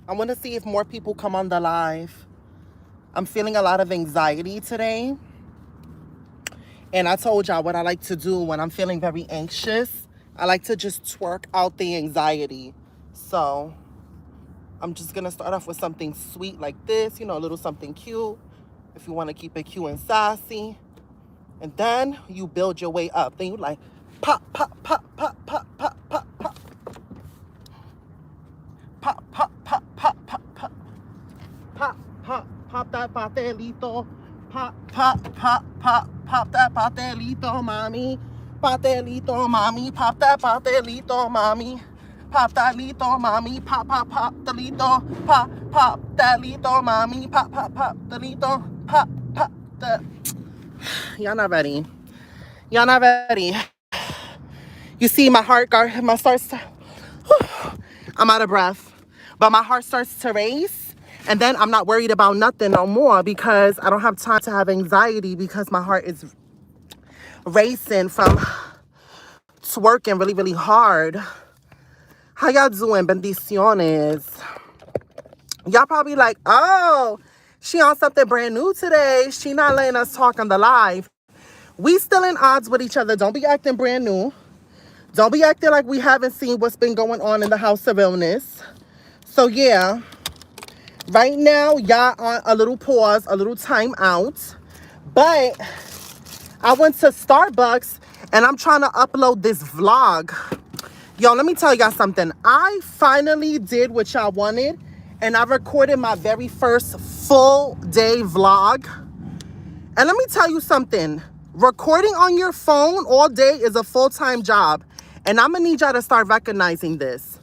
I want to see if more people come on the live. I'm feeling a lot of anxiety today. And I told y'all what I like to do when I'm feeling very anxious. I like to just twerk out the anxiety. So I'm just going to start off with something sweet like this, you know, a little something cute. If you want to keep it cute and sassy. And then you build your way up. Then you like pop, pop, pop, pop, pop, pop, pop, pop. Pop, pop, pop, pop, pop, pop. Pop, pop, pop that pastelito. Pop, pop, pop, pop, pop that pastelito, mommy. Pastelito, mommy. Pop that pastelito, mommy. Pop that lito, mommy. Pop, pop, pop, the lito. Pop, pop, that lito, mommy. Pop, pop, pop, the lito. Pop, pop, the... Y'all not ready. Y'all not ready. You see my heart, my starts to... I'm out of breath. But my heart starts to race. And then I'm not worried about nothing no more because I don't have time to have anxiety because my heart is racing from twerking really, really hard. How y'all doing? Bendiciones. Y'all probably like, oh, she on something brand new today. She not letting us talk on the live. We still in odds with each other. Don't be acting brand new. Don't be acting like we haven't seen what's been going on in the house of illness. So yeah, right now, y'all on a little pause, a little time out. But I went to Starbucks and I'm trying to upload this vlog. Yo, let me tell y'all something. I finally did what y'all wanted and I recorded my very first full day vlog. And let me tell you something. Recording on your phone all day is a full-time job. And I'm gonna need y'all to start recognizing this.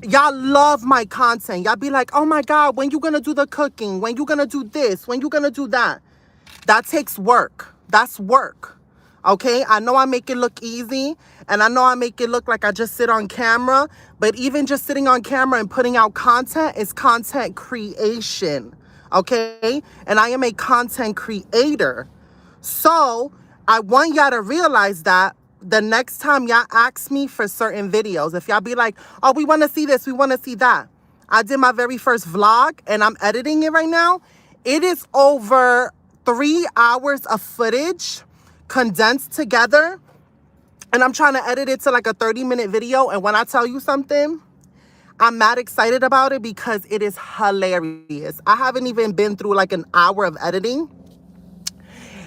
Y'all love my content. Y'all be like, oh my God, when you gonna do the cooking? When you gonna do this? When you gonna do that? That takes work. That's work. Okay? I know I make it look easy. And I know I make it look like I just sit on camera. But even just sitting on camera and putting out content is content creation. Okay? And I am a content creator. So I want y'all to realize that the next time y'all ask me for certain videos, if y'all be like, oh, we want to see this, we want to see that. I did my very first vlog and I'm editing it right now. It is over 3 hours of footage condensed together. And I'm trying to edit it to like a 30-minute video. And when I tell you something, I'm mad excited about it because it is hilarious. I haven't even been through like an hour of editing.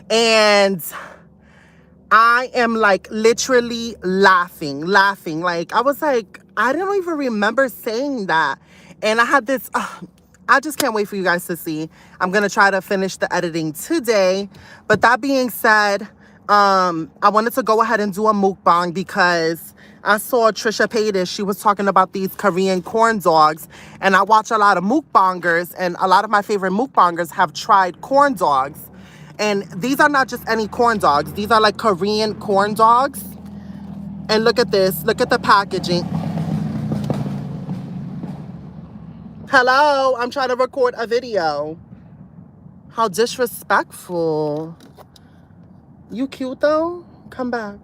And I am like literally laughing. Like I was like, I don't even remember saying that. And I had this, I just can't wait for you guys to see. I'm going to try to finish the editing today. But that being said, I wanted to go ahead and do a mukbang because I saw Trisha Paytas. She was talking about these Korean corn dogs. And I watch a lot of mukbangers. And a lot of my favorite mukbangers have tried corn dogs. And these are not just any corn dogs. These are like Korean corn dogs. And look at this. Look at the packaging. Hello, I'm trying to record a video. How disrespectful. You cute though? Come back.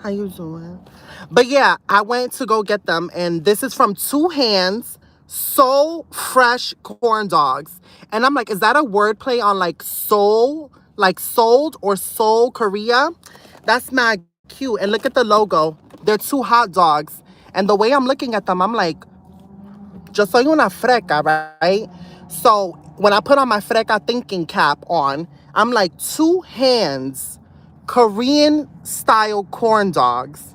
How you doing? But yeah, I went to go get them. And this is from Two Hands Soul Fresh Corn Dogs. And I'm like, is that a wordplay on like soul, like sold or Seoul, Korea? That's mad cute. And look at the logo. They're two hot dogs. And the way I'm looking at them, I'm like, yo soy una freca, right? So when I put on my freca thinking cap on, I'm like, Two Hands Korean style corn dogs.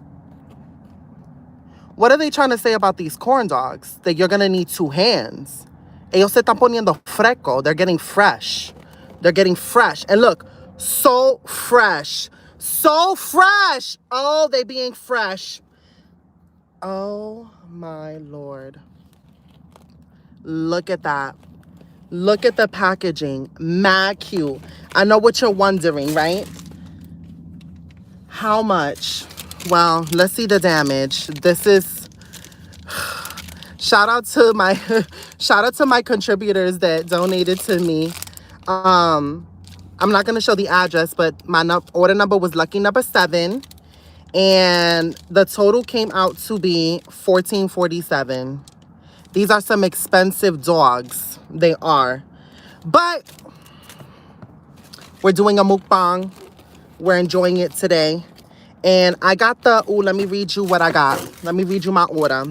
What are they trying to say about these corn dogs? That you're going to need two hands. Ellos se están poniendo fresco. They're getting fresh. They're getting fresh. And look, so fresh. So fresh. Oh, they being fresh. Oh, my Lord. Look at that. Look at the packaging. Mad cute. I know what you're wondering, right? How much? Well, let's see the damage. This is shout out to my contributors that donated to me. I'm not going to show the address, but my order number was lucky number 7 and the total came out to be $14.47. These are some expensive dogs. They are. But we're doing a mukbang. We're enjoying it today. And I got the, let me read you what I got. Let me read you my order.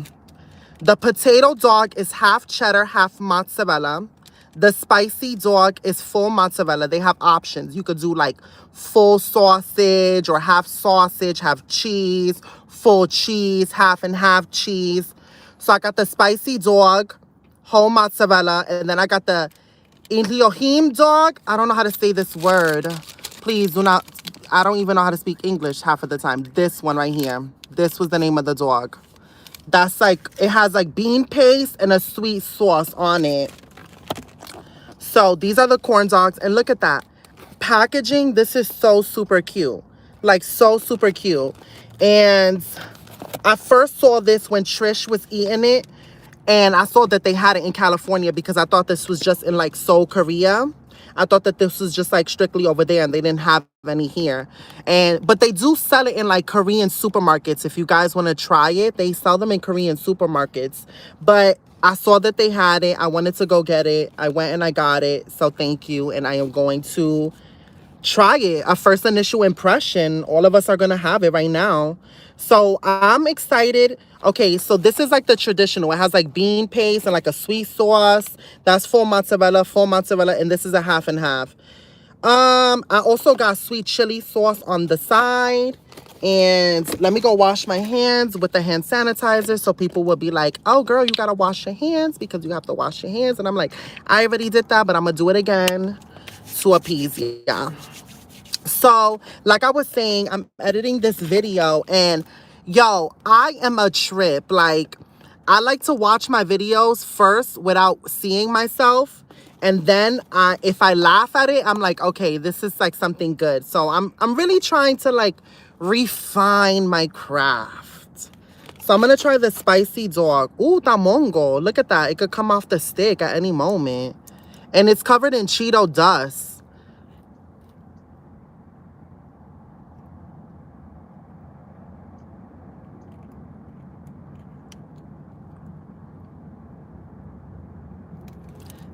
The potato dog is half cheddar, half mozzarella. The spicy dog is full mozzarella. They have options. You could do like full sausage or half sausage, half cheese, full cheese, half and half cheese. So I got the spicy dog, whole mozzarella, and then I got the Elohim dog. I don't know how to say this word. Please do not, I don't even know how to speak English half of the time. This one right here. This was the name of the dog. That's like, it has like bean paste and a sweet sauce on it. So these are the corn dogs. And look at that. Packaging, this is so super cute. Like so super cute. And I first saw this when Trish was eating it. And I saw that they had it in California because I thought this was just in like Seoul, Korea. I thought that this was just like strictly over there and they didn't have any here. But they do sell it in like Korean supermarkets. If you guys want to try it, they sell them in Korean supermarkets. But I saw that they had it. I wanted to go get it. I went and I got it. So thank you. And I am going to try it. A first initial impression. All of us are going to have it right now. So I'm excited. Okay, so this is like the traditional. It has like bean paste and like a sweet sauce. That's full mozzarella, and this is a half and half. I also got sweet chili sauce on the side. And let me go wash my hands with the hand sanitizer so people will be like, oh girl, you gotta wash your hands because you have to wash your hands. And I'm like, I already did that, but I'm gonna do it again to appease y'all. So, like I was saying, I'm editing this video and yo, I am a trip. Like, I like to watch my videos first without seeing myself. And then if I laugh at it, I'm like, okay, this is like something good. So I'm really trying to like refine my craft. So I'm going to try the spicy dog. Ooh, tamongo. Look at that. It could come off the stick at any moment. And it's covered in Cheeto dust.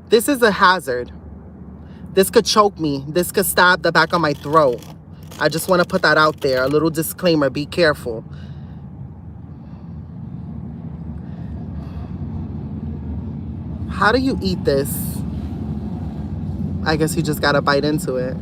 This is a hazard. This could choke me. This could stab the back of my throat. I just want to put that out there. A little disclaimer. Be careful. How do you eat this? I guess you just got to bite into it.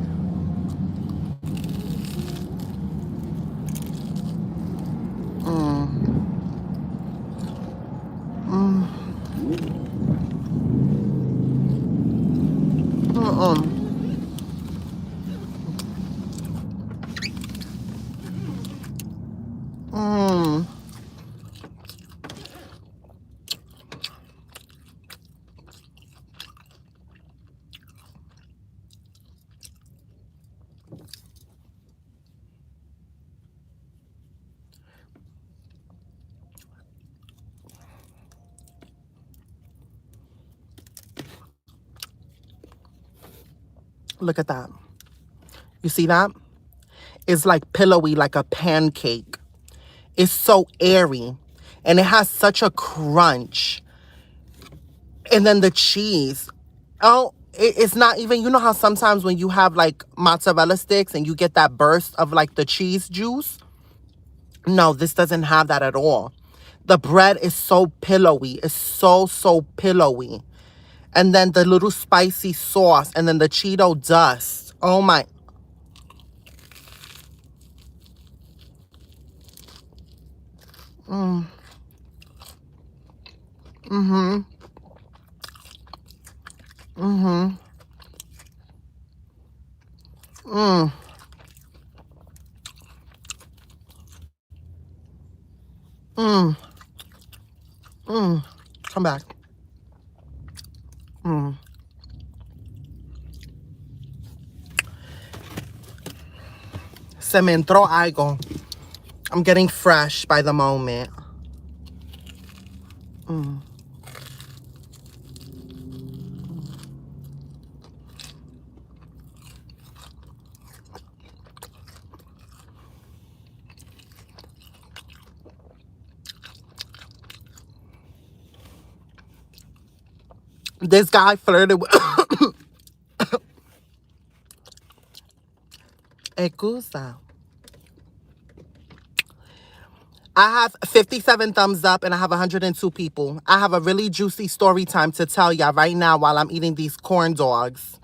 Look at that. You see that? It's like pillowy, like a pancake. It's so airy. And it has such a crunch. And then the cheese. Oh, it's not even, you know how sometimes when you have like mozzarella sticks and you get that burst of like the cheese juice? No, this doesn't have that at all. The bread is so pillowy. It's so pillowy. And then the little spicy sauce and then the Cheeto dust. Oh my. Come back. Se me entró algo. I'm getting fresh by the moment. This guy flirted with Excusa. I have 57 thumbs up and I have 102 people. I have a really juicy story time to tell y'all right now while I'm eating these corn dogs.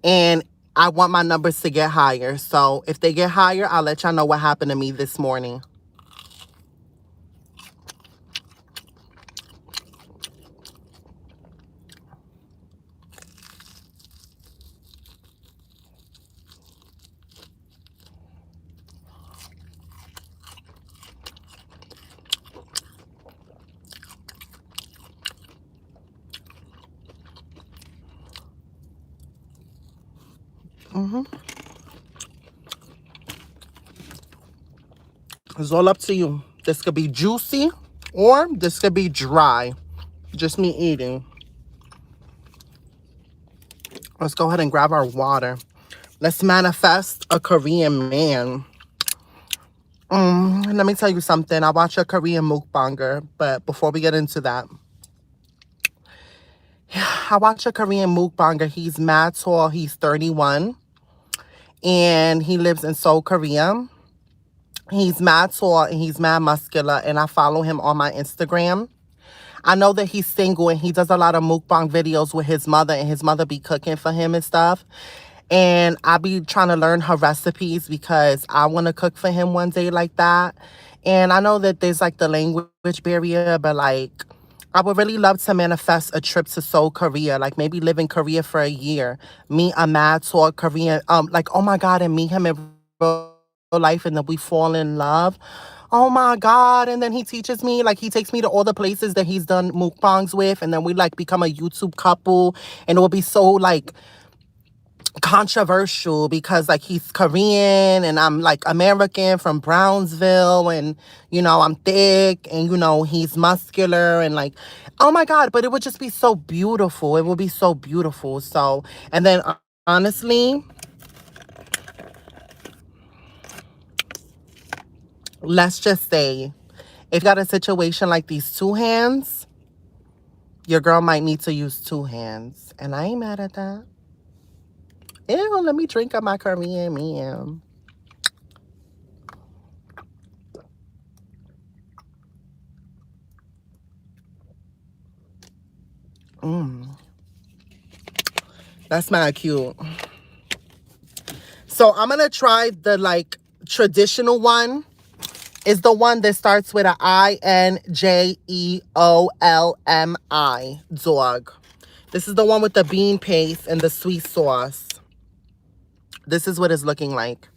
And I want my numbers to get higher. So if they get higher, I'll let y'all know what happened to me this morning. It's all up to you. This could be juicy or this could be dry. Just me eating. Let's go ahead and grab our water. Let's manifest a Korean man. Let me tell you something. I watch a Korean mukbanger, but before we get into that, I watch a Korean mukbanger. He's mad tall. He's 31, and he lives in Seoul, Korea. He's mad tall, and he's mad muscular, and I follow him on my Instagram. I know that he's single, and he does a lot of mukbang videos with his mother, and his mother be cooking for him and stuff. And I be trying to learn her recipes because I want to cook for him one day like that. And I know that there's like the language barrier, but like I would really love to manifest a trip to Seoul, Korea. Like maybe live in Korea for a year. Meet a mad tall Korean, like, oh my God, and meet him in real life and then we fall in love. Oh my God. And then he teaches me, like he takes me to all the places that he's done mukbangs with. And then we like become a YouTube couple. And it will be so like controversial because like he's Korean and I'm like American from Brownsville and you know I'm thick and you know he's muscular and like oh my God, but it would just be so beautiful. It would be so beautiful. So and then honestly, let's just say if you got a situation like these two hands, your girl might need to use two hands and I ain't mad at that. Ew, let me drink up my Korean man. That's mad cute. So I'm going to try the like traditional one. Is the one that starts with a INJEOLMI, dog. This is the one with the bean paste and the sweet sauce. This is what it's looking like.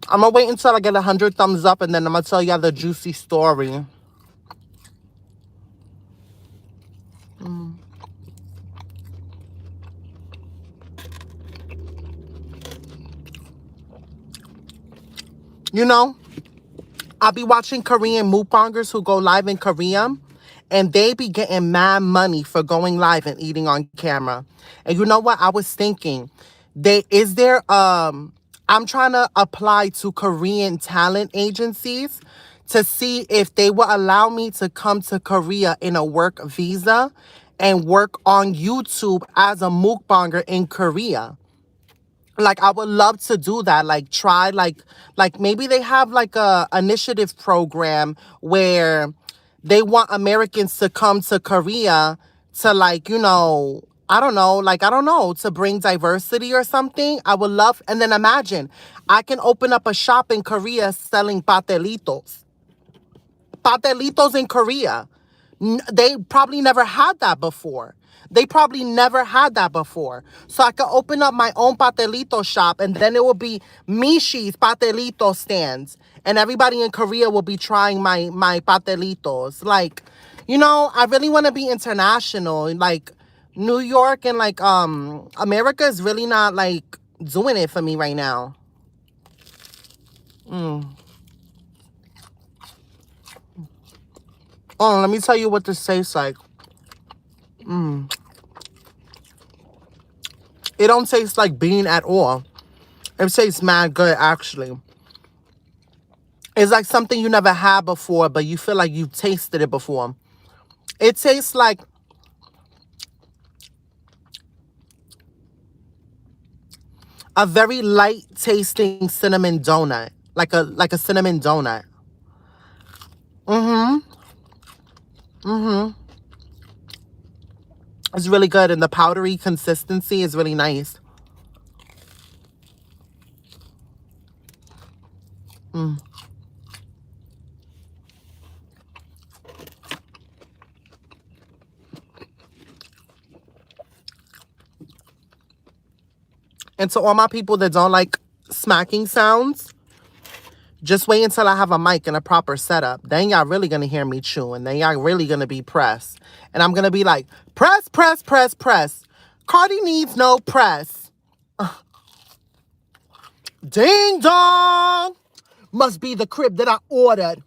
I'm going to wait until I get 100 thumbs up and then I'm going to tell you the juicy story. You know, I'll be watching Korean mukbangers who go live in Korea and they be getting mad money for going live and eating on camera. And you know what? I was thinking, I'm trying to apply to Korean talent agencies to see if they will allow me to come to Korea in a work visa and work on YouTube as a mukbanger in Korea. Like I would love to do that, like try like maybe they have like a initiative program where they want Americans to come to Korea to like, you know, I don't know, like I don't know, to bring diversity or something. I would love, and then imagine I can open up a shop in Korea selling patelitos in Korea. They probably never had that before. So I could open up my own patelito shop and then it will be Meesheexdiamond patelito stands. And everybody in Korea will be trying my patelitos. Like, you know, I really want to be international. Like, New York and like America is really not like doing it for me right now. Oh, let me tell you what this tastes like. It don't taste like bean at all. It tastes mad good, actually. It's like something you never had before, but you feel like you've tasted it before. It tastes like a very light tasting cinnamon donut. Like a cinnamon donut. Mm-hmm. Mm-hmm. It's really good, and the powdery consistency is really nice. Mm. And to all my people that don't like smacking sounds, just wait until I have a mic and a proper setup. Then y'all really gonna hear me chew, and then y'all really gonna be pressed. And I'm gonna be like, press, press, press, press. Cardi needs no press. Ding dong! Must be the crib that I ordered.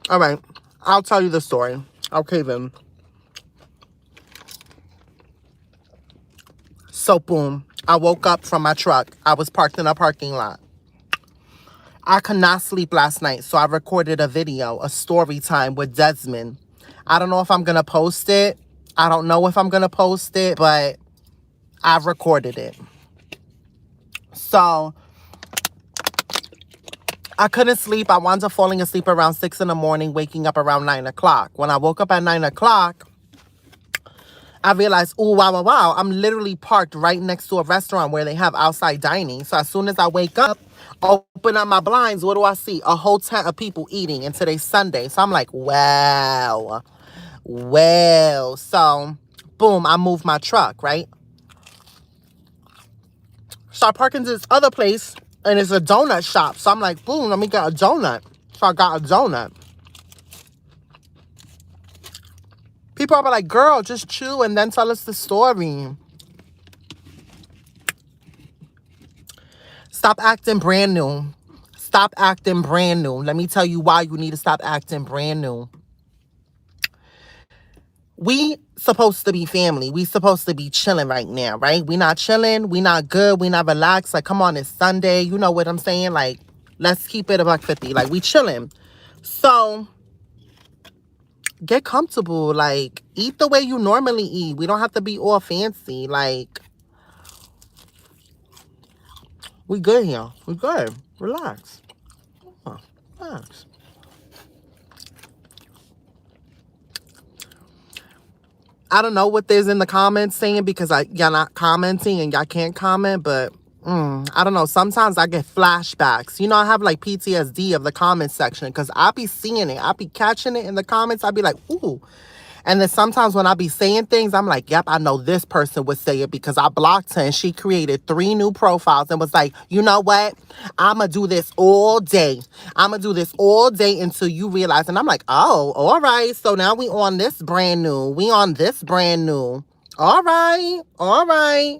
All right, I'll tell you the story. Okay then. So boom, I woke up from my truck. I was parked in a parking lot. I could not sleep last night, so I recorded a video, a story time with Desmond. I don't know if I'm going to post it. I don't know if I'm going to post it, but I recorded it. So I couldn't sleep. I wound up falling asleep around 6 in the morning, waking up around 9 o'clock. When I woke up at 9 o'clock, I realized, oh, wow, wow, wow. I'm literally parked right next to a restaurant where they have outside dining. So as soon as I wake up, open up my blinds, what do I see? A whole tent of people eating, and today's Sunday. So I'm like, wow. Well, so boom, I moved my truck, right? Start parking to this other place, and it's a donut shop. So I'm like, boom, let me get a donut. So I got a donut. People are like, girl, just chew and then tell us the story. Stop acting brand new. Stop acting brand new. Let me tell you why you need to stop acting brand new. We supposed to be family. We supposed to be chilling right now, right? We not chilling. We not good. We not relaxed. Like, come on, it's Sunday. You know what I'm saying? Like, let's keep it $1.50. Like, we chilling. So get comfortable. Like, eat the way you normally eat. We don't have to be all fancy. Like, we good here. We good. Relax. Relax. I don't know what there's in the comments saying because y'all not commenting and y'all can't comment, but I don't know. Sometimes I get flashbacks. You know, I have like PTSD of the comment section because I be seeing it. I be catching it in the comments. I be like, ooh. And then sometimes when I be saying things, I'm like, yep, I know this person would say it because I blocked her and she created 3 new profiles and was like, you know what? I'm going to do this all day. I'm going to do this all day until you realize. And I'm like, oh, all right. So now we on this brand new. We on this brand new. All right. All right.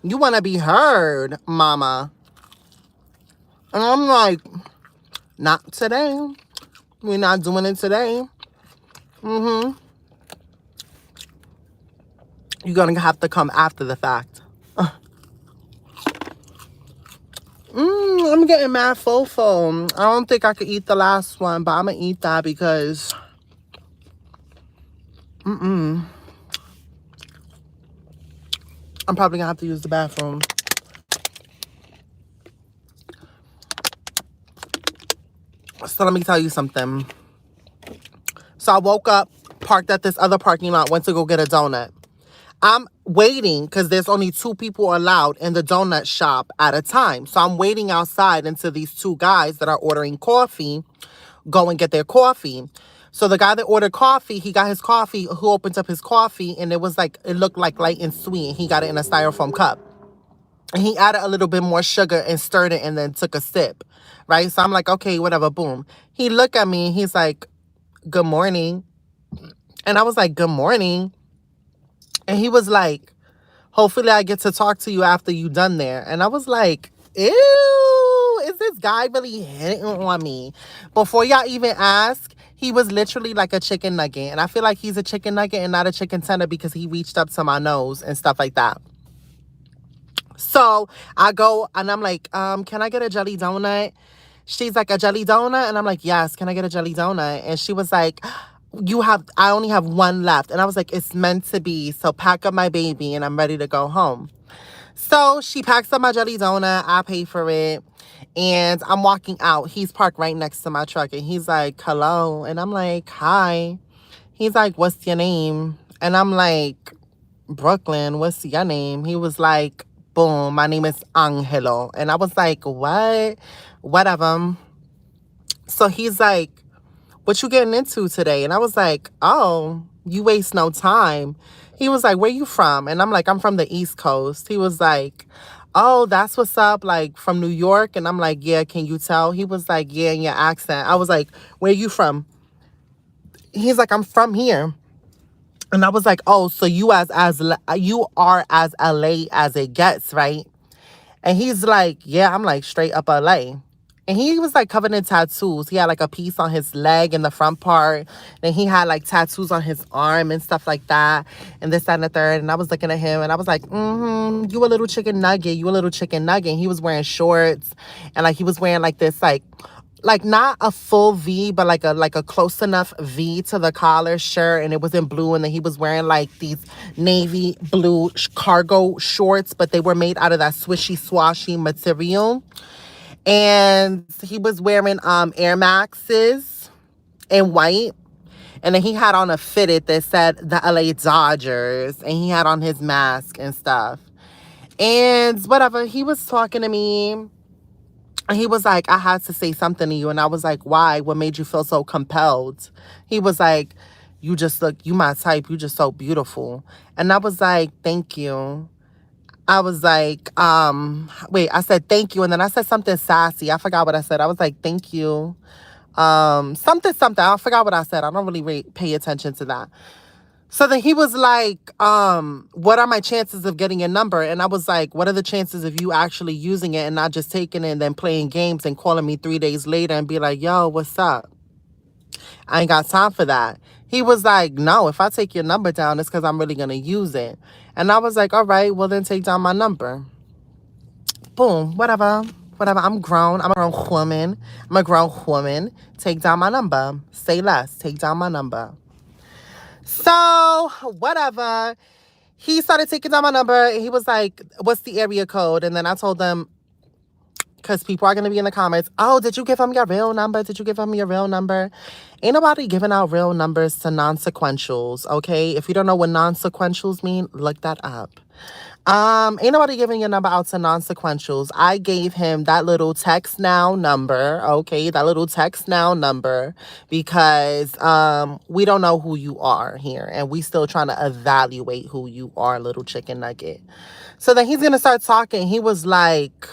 You want to be heard, mama. And I'm like, not today. We're not doing it today. You're going to have to come after the fact. I'm getting mad fofo. I don't think I could eat the last one, but I'm going to eat that because... I'm probably going to have to use the bathroom. So let me tell you something. So I woke up, parked at this other parking lot, went to go get a donut. I'm waiting because there's only 2 people allowed in the donut shop at a time. So I'm waiting outside until these 2 guys that are ordering coffee go and get their coffee. So the guy that ordered coffee, he got his coffee, who opens up his coffee, and it looked like light and sweet. He got it in a styrofoam cup. And he added a little bit more sugar and stirred it and then took a sip, right? So I'm like, okay, whatever, boom. He looked at me and he's like, good morning. And I was like, good morning. And he was like, hopefully I get to talk to you after you done there. And I was like, ew, is this guy really hitting on me? Before y'all even ask, he was literally like a chicken nugget. And I feel like he's a chicken nugget and not a chicken tender because he reached up to my nose and stuff like that. So I go and I'm like, can I get a jelly donut? She's like, a jelly donut? And I'm like, yes, can I get a jelly donut? And she was like, I only have one left. And I was like, it's meant to be. So pack up my baby and I'm ready to go home. So she packs up my jelly donut. I pay for it. And I'm walking out. He's parked right next to my truck. And he's like, hello. And I'm like, hi. He's like, what's your name? And I'm like, Brooklyn, what's your name? He was like, boom, my name is Angelo. And I was like, what? Whatever. So he's like, what you getting into today? And I was like, oh, you waste no time. He was like, where you from? And I'm like, I'm from the East Coast. He was like, oh, that's what's up, like from New York? And I'm like, yeah, can you tell? He was like, yeah, in your accent. I was like, where you from? He's like, I'm from here. And I was like, oh, so you are as LA as it gets, right? And he's like, yeah, I'm like straight up LA. And he was like covered in tattoos. He had like a piece on his leg in the front part. Then he had like tattoos on his arm and stuff like that. And this, that, and the third. And I was looking at him and I was like, you a little chicken nugget. You a little chicken nugget. And he was wearing shorts. And like he was wearing like this like not a full V, but like a close enough V to the collar shirt, and it was in blue. And then he was wearing like these navy blue cargo shorts, but they were made out of that swishy swashy material. And he was wearing Air Maxes in white, and then he had on a fitted that said the LA Dodgers, and he had on his mask and stuff. And whatever, he was talking to me. He was like, I had to say something to you. And I was like, why? What made you feel so compelled? He was like, you my type. You just so beautiful. And I was like, thank you. I was like, I said, thank you. And then I said something sassy. I forgot what I said. I was like, thank you. Something. I forgot what I said. I don't really pay attention to that. So then he was like, what are my chances of getting a number? And I was like, what are the chances of you actually using it and not just taking it and then playing games and calling me 3 days later and be like, yo, what's up? I ain't got time for that. He was like, no, if I take your number down, it's because I'm really going to use it. And I was like, all right, well, then take down my number. Boom, whatever. I'm grown. I'm a grown woman. Take down my number. Say less. Take down my number. So, whatever. He started taking down my number. And he was like, what's the area code? And then I told them, because people are going to be in the comments, oh, did you give him your real number? Ain't nobody giving out real numbers to non-sequentials, okay? If you don't know what non-sequentials mean, look that up. Ain't nobody giving your number out to non-sequentials. I gave him that little text now number, okay? That little text now number because we don't know who you are here, and we still trying to evaluate who you are, little chicken nugget. So then he's going to start talking. He was like,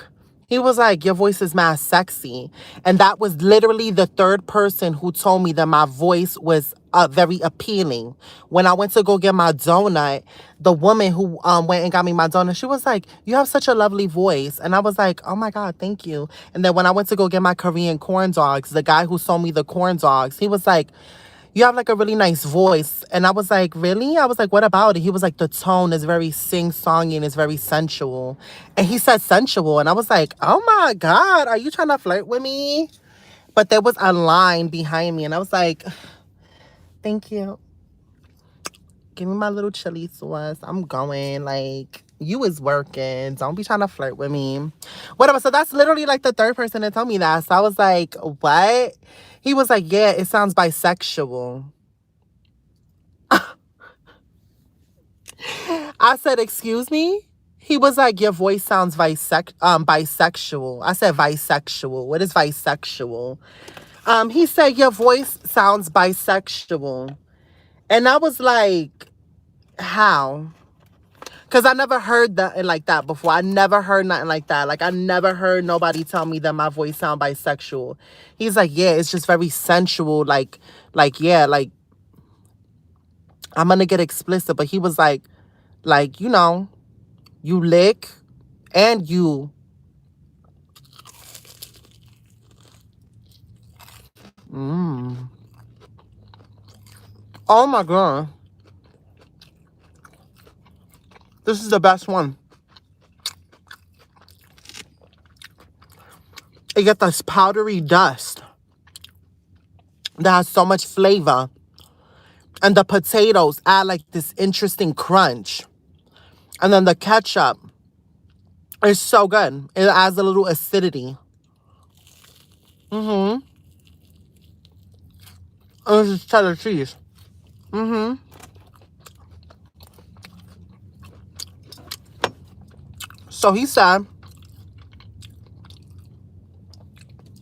your voice is mad sexy. And that was literally the third person who told me that my voice was very appealing. When I went to go get my donut, the woman who went and got me my donut, she was like, you have such a lovely voice. And I was like, oh my God, thank you. And then when I went to go get my Korean corn dogs, the guy who sold me the corn dogs, he was like, you have like a really nice voice. And I was like, really? I was like, what about it? He was like, the tone is very sing-songy and it's very sensual. And he said sensual. And I was like, oh my God, are you trying to flirt with me? But there was a line behind me. And I was like, thank you. Give me my little chili sauce. I'm going. Like, you is working. Don't be trying to flirt with me. Whatever. So that's literally like the third person to tell me that. So I was like, what? He was like, yeah, it sounds bisexual. I said, excuse me? He was like, your voice sounds bisexual. I said, bisexual. What is bisexual? He said, your voice sounds bisexual. And I was like, how? Because I never heard that like that before. I never heard nothing like that. Like, I never heard nobody tell me that my voice sound bisexual. He's like, yeah, it's just very sensual. Yeah, like, I'm going to get explicit. But he was like, you know, you lick and you Mm. Oh my God. This is the best one. You get this powdery dust that has so much flavor. And the potatoes add like this interesting crunch. And then the ketchup is so good. It adds a little acidity. Mm-hmm. And this is cheddar cheese. Mm-hmm. So he said,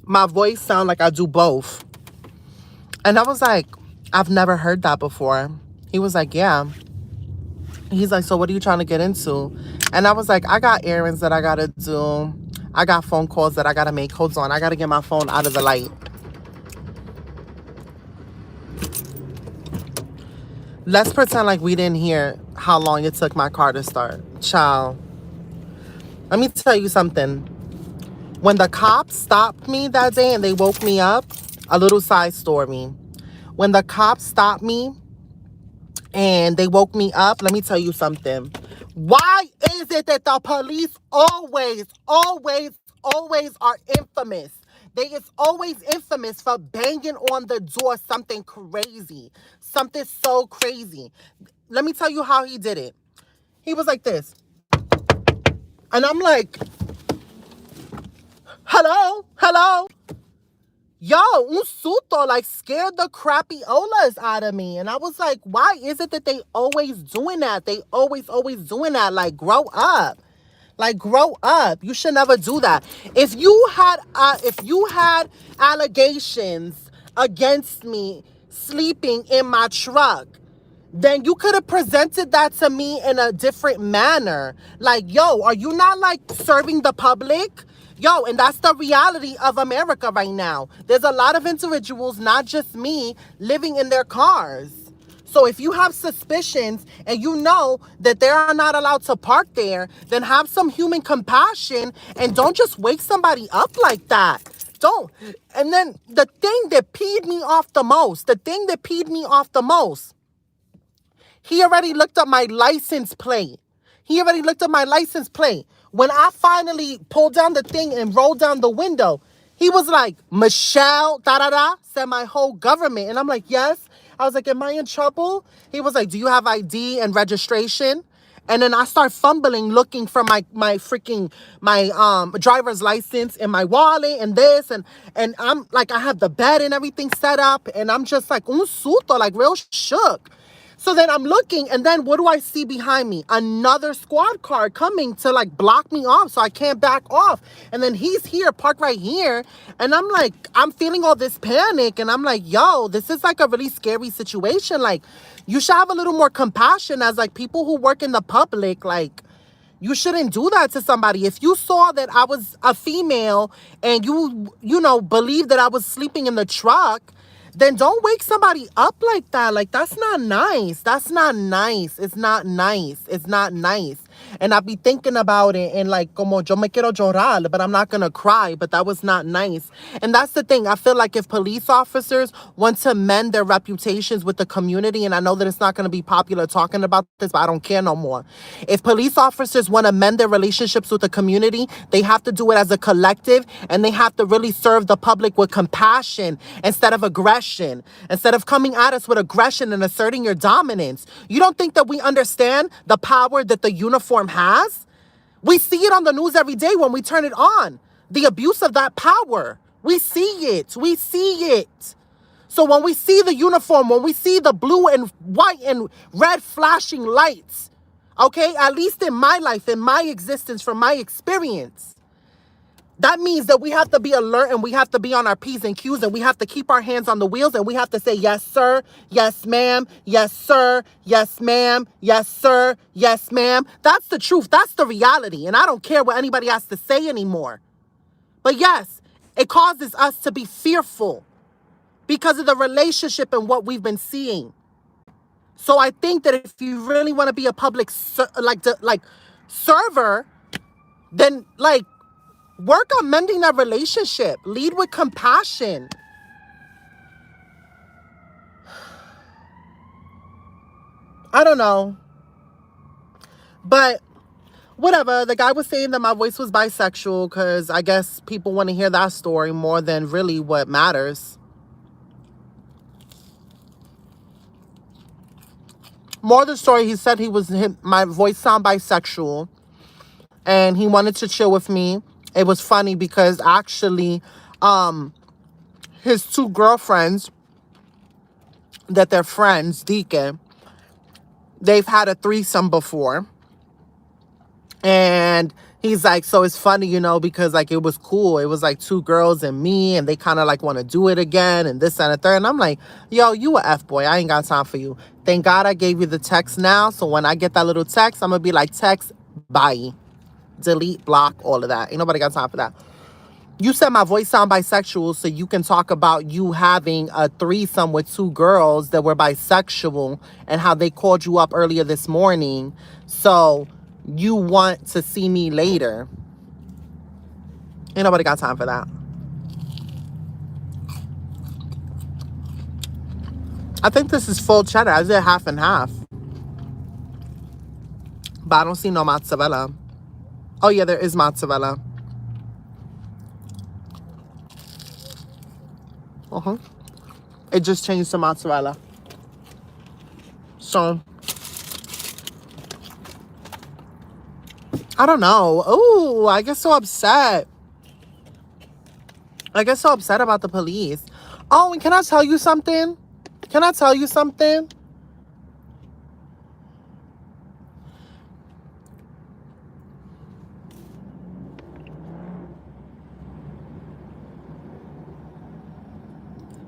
my voice sound like I do both. And I was like, I've never heard that before. He was like, yeah. He's like, so what are you trying to get into? And I was like, I got errands that I gotta do. I got phone calls that I gotta make. Hold on, I gotta get my phone out of the light. Let's pretend like we didn't hear how long it took my car to start. Child, let me tell you something. When the cops stopped me that day and they woke me up, a little side story. When the cops stopped me and they woke me up, let me tell you something. Why is it that the police always are infamous? They is always infamous for banging on the door something crazy. Something so crazy. Let me tell you how he did it. He was like this. And I'm like, hello, hello. Yo, un susto, like scared the crappy olas out of me. And I was like, why is it that they always doing that? They always doing that. Like, grow up. Like, grow up. You should never do that. If you had allegations against me sleeping in my truck, then you could have presented that to me in a different manner. Like, yo, are you not like serving the public? Yo, and that's the reality of America right now. There's a lot of individuals, not just me, living in their cars. So if you have suspicions and you know that they are not allowed to park there, then have some human compassion and don't just wake somebody up like that. Don't. And then the thing that peed me off the most, he already looked up my license plate. When I finally pulled down the thing and rolled down the window, he was like, Michelle, da-da-da, said my whole government. And I'm like, yes. I was like, am I in trouble? He was like, do you have ID and registration? And then I start fumbling, looking for my driver's license and my wallet and this. And I'm like, I have the bed and everything set up. And I'm just like, un susto, like real shook. So then I'm looking, and then what do I see behind me? Another squad car coming to like block me off so I can't back off. And then he's here, parked right here. And I'm like, I'm feeling all this panic. And I'm like, yo, this is like a really scary situation. Like, you should have a little more compassion as like people who work in the public. Like, you shouldn't do that to somebody. If you saw that I was a female and you know, believe that I was sleeping in the truck, then don't wake somebody up like that. Like, that's not nice. It's not nice. And I be thinking about it and like, como yo me quiero llorar, but I'm not going to cry. But that was not nice. And that's the thing. I feel like if police officers want to mend their reputations with the community, and I know that it's not going to be popular talking about this, but I don't care no more. If police officers want to mend their relationships with the community, they have to do it as a collective, and they have to really serve the public with compassion instead of aggression, instead of coming at us with aggression and asserting your dominance. You don't think that we understand the power that the uniform has? We see it on the news every day when we turn it on. The abuse of that power. We see it. So when we see the uniform, when we see the blue and white and red flashing lights, okay, at least in my life, in my existence, from my experience, that means that we have to be alert and we have to be on our P's and Q's and we have to keep our hands on the wheels and we have to say, yes, sir, yes, ma'am, yes, sir, yes, ma'am, yes, sir, yes, ma'am. That's the truth. That's the reality. And I don't care what anybody has to say anymore. But yes, it causes us to be fearful because of the relationship and what we've been seeing. So I think that if you really want to be a public server, then work on mending that relationship. Lead with compassion. I don't know. But whatever. The guy was saying that my voice was bisexual because I guess people want to hear that story more than really what matters. More of the story, he said my voice sound bisexual and he wanted to chill with me. It was funny because actually his two girlfriends that they're friends, Deacon, they've had a threesome before. And he's like, so it's funny, because like it was cool. It was like two girls and me, and they kind of like want to do it again and this and the third. And I'm like, yo, you a F-boy. I ain't got time for you. Thank God I gave you the text now. So when I get that little text, I'm going to be like, text, bye. Delete, block, all of that. Ain't nobody got time for that. You said my voice sound bisexual, so you can talk about you having a threesome with two girls that were bisexual and how they called you up earlier this morning. So you want to see me later. Ain't nobody got time for that. I think this is full cheddar. I did half and half. But I don't see no mozzarella. Oh, yeah, there is mozzarella. It just changed to mozzarella. So, I don't know. Ooh, I get so upset. I get so upset about the police. Oh, and can I tell you something?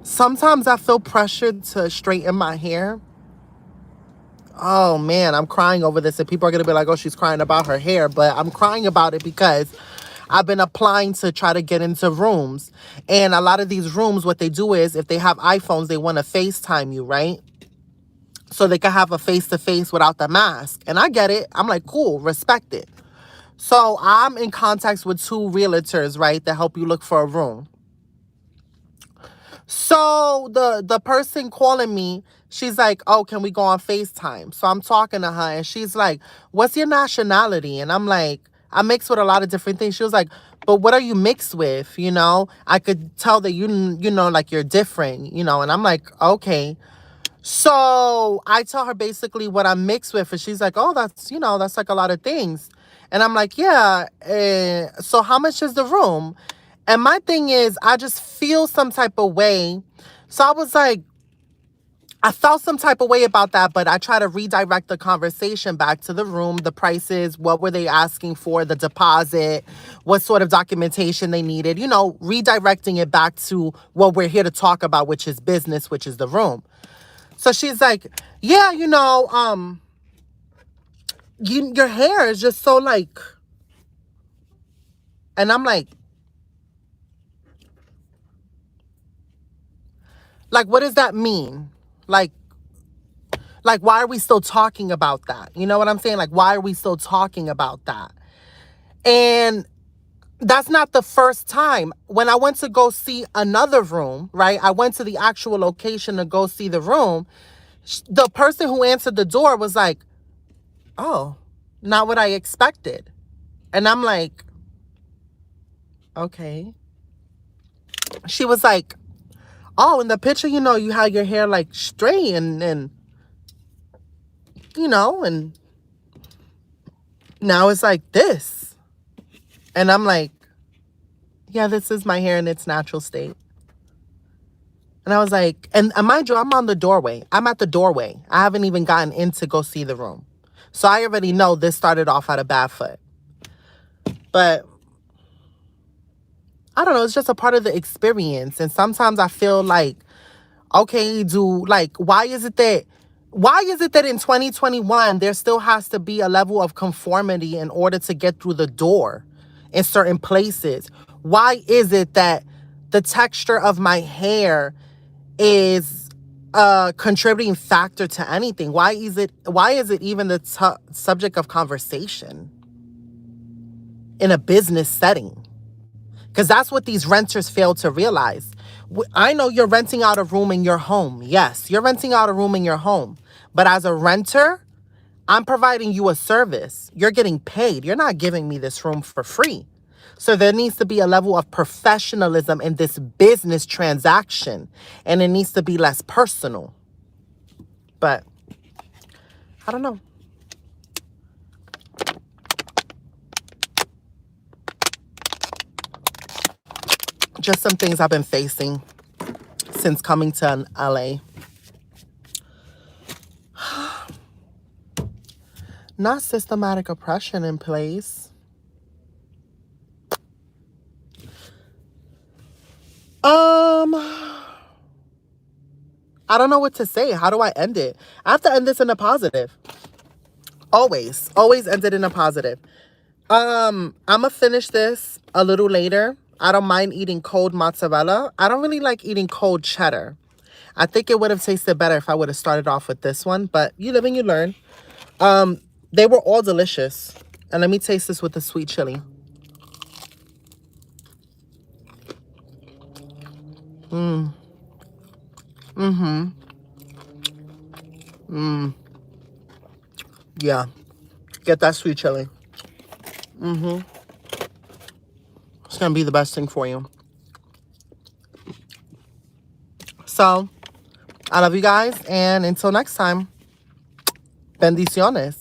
Sometimes I feel pressured to straighten my hair. Oh, man, I'm crying over this. And people are going to be like, oh, she's crying about her hair. But I'm crying about it because I've been applying to try to get into rooms. And a lot of these rooms, what they do is if they have iPhones, they want to FaceTime you, right? So they can have a face-to-face without the mask. And I get it. I'm like, cool, respect it. So I'm in contact with two realtors, right, that help you look for a room. So the person calling me, she's like, oh, can we go on FaceTime? So I'm talking to her and she's like, what's your nationality? And I'm like, I mix with a lot of different things. She was like, but what are you mixed with? I could tell that like you're different, and I'm like, okay. So I tell her basically what I'm mixed with, and she's like, oh, that's like a lot of things. And I'm like, yeah, so how much is the room? And my thing is, I just feel some type of way. So I was like, I felt some type of way about that, but I try to redirect the conversation back to the room, the prices, what were they asking for, the deposit, what sort of documentation they needed, redirecting it back to what we're here to talk about, which is business, which is the room. So she's like, yeah, your hair is just so like, and I'm like, what does that mean? Like, why are we still talking about that? You know what I'm saying? Like, why are we still talking about that? And that's not the first time. When I went to go see another room, right? I went to the actual location to go see the room. The person who answered the door was like, oh, not what I expected. And I'm like, okay. She was like, oh, in the picture, you had your hair like straight and and now it's like this. And I'm like, yeah, this is my hair in its natural state. And I was like, and mind you, I'm on the doorway. I'm at the doorway. I haven't even gotten in to go see the room. So I already know this started off at a bad foot. But I don't know, it's just a part of the experience. And sometimes I feel like, okay, why is it that in 2021 there still has to be a level of conformity in order to get through the door in certain places? Why is it that the texture of my hair is a contributing factor to anything? Why is it even the subject of conversation in a business setting? Because that's what these renters fail to realize. I know you're renting out a room in your home. Yes, you're renting out a room in your home. But as a renter, I'm providing you a service. You're getting paid. You're not giving me this room for free. So there needs to be a level of professionalism in this business transaction. And it needs to be less personal. But I don't know. Just some things I've been facing since coming to LA. Not systematic oppression in place. I don't know what to say. How do I end it? I have to end this in a positive. Always end it in a positive. I'm gonna finish this a little later. I don't mind eating cold mozzarella. I don't really like eating cold cheddar. I think it would have tasted better if I would have started off with this one, but you live and you learn. They were all delicious. And let me taste this with the sweet chili. Yeah. Get that sweet chili. It's gonna be the best thing for you. So, I love you guys, and until next time, bendiciones.